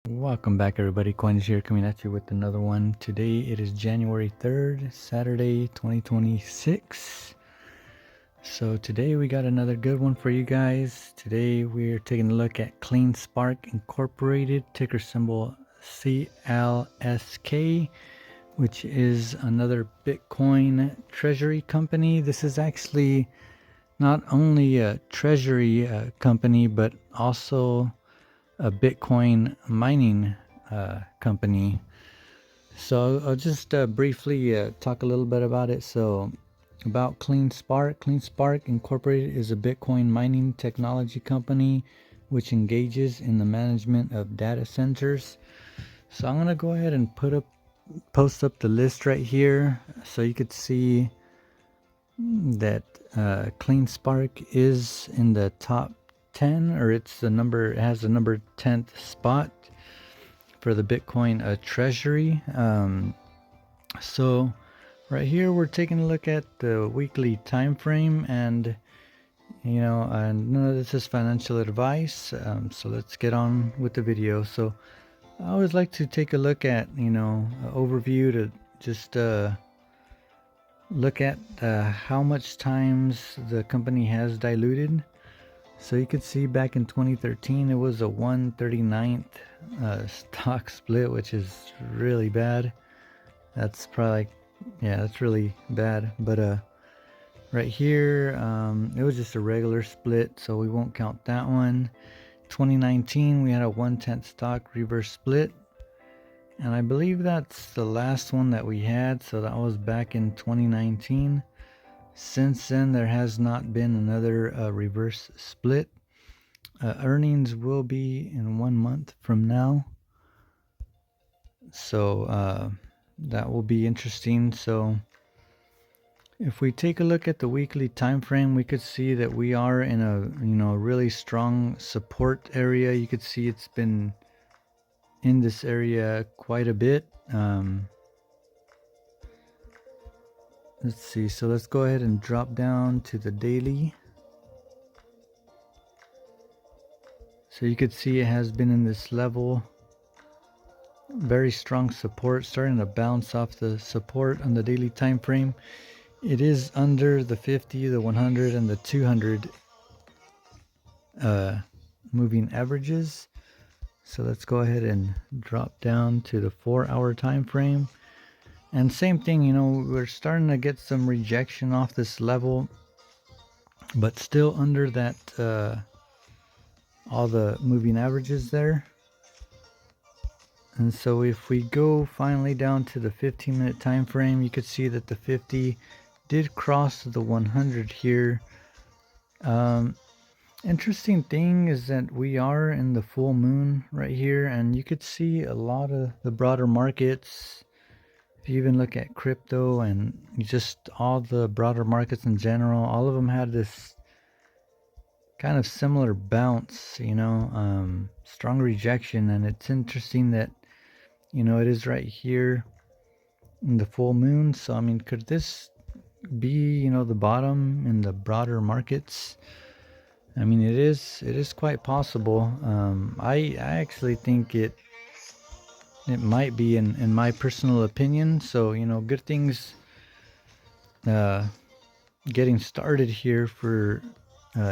Welcome back, everybody. Coins here, coming at you with another one. Today it is January 3rd, Saturday, 2026. So today we got another good one for you guys. Today we're taking a look at CleanSpark Incorporated, ticker symbol CLSK, which is another Bitcoin Treasury company. This is actually not only a Treasury company, but also a Bitcoin mining company. So I'll just briefly talk a little bit about it. So about CleanSpark Incorporated is a Bitcoin mining technology company which engages in the management of data centers. So I'm gonna go ahead and post up the list right here so you could see that CleanSpark is in the top 10, or it has the number 10th spot for the Bitcoin Treasury. So right here we're taking a look at the weekly time frame, and none of this is financial advice, so let's get on with the video. So I always like to take a look at an overview to just look at how much times the company has diluted. So you could see back in 2013 it was a 1/39th stock split, which is really bad. That's probably that's really bad. But right here it was just a regular split, so we won't count that one. 2019 we had a 1/10 stock reverse split, and I believe that's the last one that we had, so that was back in 2019. Since then there has not been another reverse split. Earnings will be in 1 month from now, so that will be interesting. So if we take a look at the weekly time frame, we could see that we are in a really strong support area. You could see it's been in this area quite a bit. Let's see, so let's go ahead and drop down to the daily. So you could see it has been in this level, very strong support, starting to bounce off the support on the daily time frame. It is under the 50, the 100, and the 200 moving averages. So let's go ahead and drop down to the 4-hour time frame. And same thing, we're starting to get some rejection off this level, but still under that all the moving averages there. And so if we go finally down to the 15-minute time frame, you could see that the 50 did cross the 100 here. Interesting thing is that we are in the full moon right here, and you could see a lot of the broader markets. If you even look at crypto and just all the broader markets in general, all of them had this kind of similar bounce, strong rejection. And it's interesting that it is right here in the full moon. So I mean, could this be the bottom in the broader markets? I mean, it is quite possible. I actually think it might be, in my personal opinion. So good things getting started here for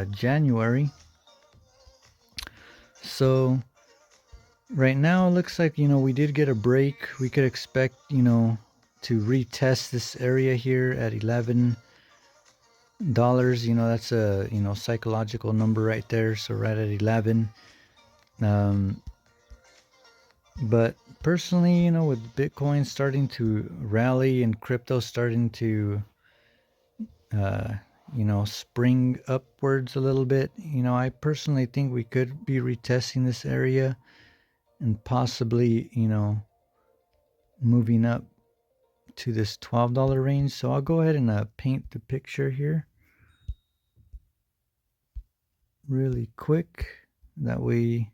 January. So right now it looks like we did get a break. We could expect to retest this area here at $11. That's a psychological number right there, so right at 11. But personally, with Bitcoin starting to rally and crypto starting to spring upwards a little bit, I personally think we could be retesting this area and possibly moving up to this $12 range. So I'll go ahead and paint the picture here really quick. That way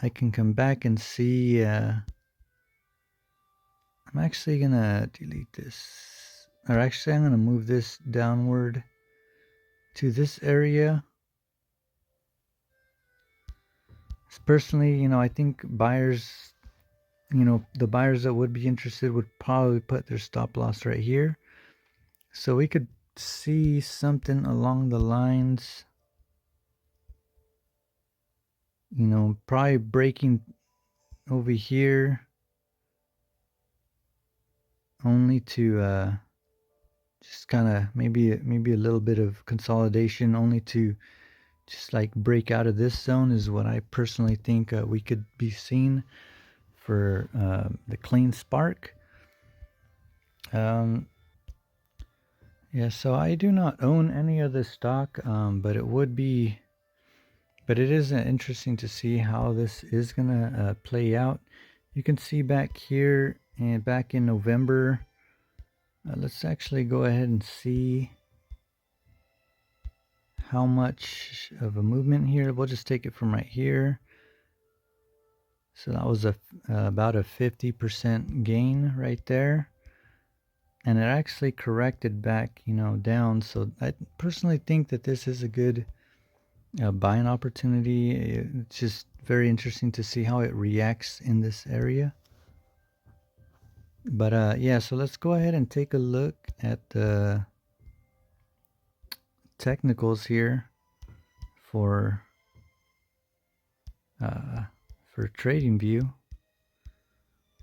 I can come back and see. I'm actually gonna delete this, or actually I'm gonna move this downward to this area, Personally, I think buyers, the buyers that would be interested would probably put their stop loss right here. So we could see something along the lines, probably breaking over here only to just kind of maybe a little bit of consolidation only to just like break out of this zone is what I personally think we could be seeing for the clean spark. Um, yeah, so I do not own any of this stock, but it is interesting to see how this is gonna play out. You can see back here and back in November. Let's actually go ahead and see how much of a movement here. We'll just take it from right here. So that was about a 50% gain right there. And it actually corrected back, down. So I personally think that this is a good buying opportunity. It's just very interesting to see how it reacts in this area. But yeah, so let's go ahead and take a look at the technicals here for trading view.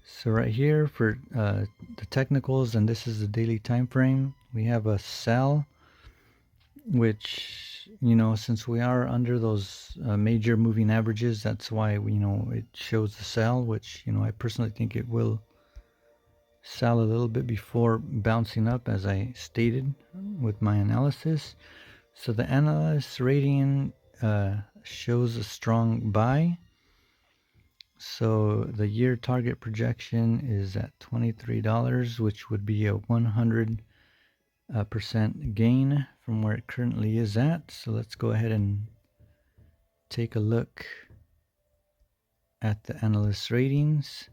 So right here for the technicals, and this is the daily time frame, we have a sell, which since we are under those major moving averages, that's why it shows the sell, which I personally think it will sell a little bit before bouncing up, as I stated with my analysis. So the analyst rating shows a strong buy. So the year target projection is at $23, which would be a 100% gain from where it currently is at. So let's go ahead and take a look at the analyst ratings.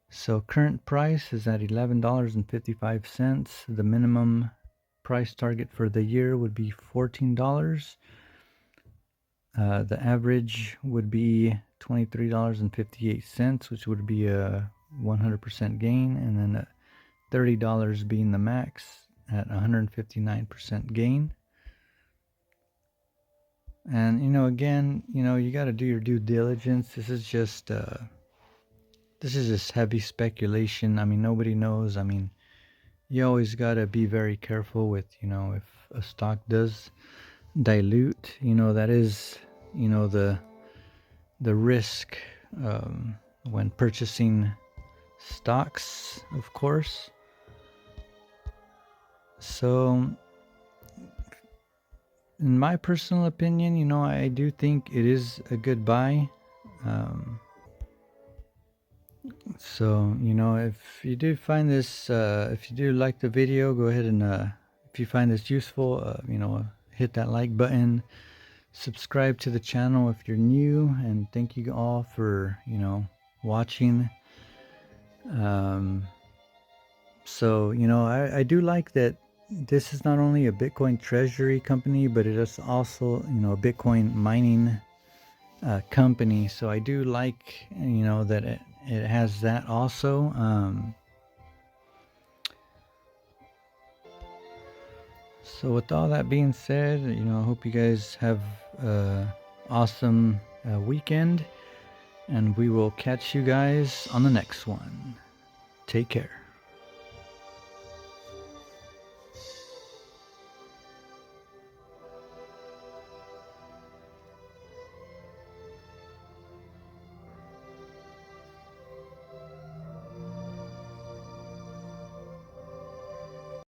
So current price is at $11.55. The minimum price target for the year would be $14. The average would be $23.58, which would be a 100% gain, and then $30 being the max at 159% gain. And again, you got to do your due diligence. This is just heavy speculation. I mean, nobody knows. I mean, you always got to be very careful with if a stock does dilute. That is the risk when purchasing stocks, of course. So in my personal opinion, I do think it is a good buy. So if you do find this, if you do like the video, go ahead and if you find this useful, hit that like button, subscribe to the channel if you're new, and thank you all for watching. So I do like that this is not only a Bitcoin Treasury company, but it is also a Bitcoin mining company. So I do like that it has that also. So with all that being said, I hope you guys have an awesome weekend, and we will catch you guys on the next one. Take care.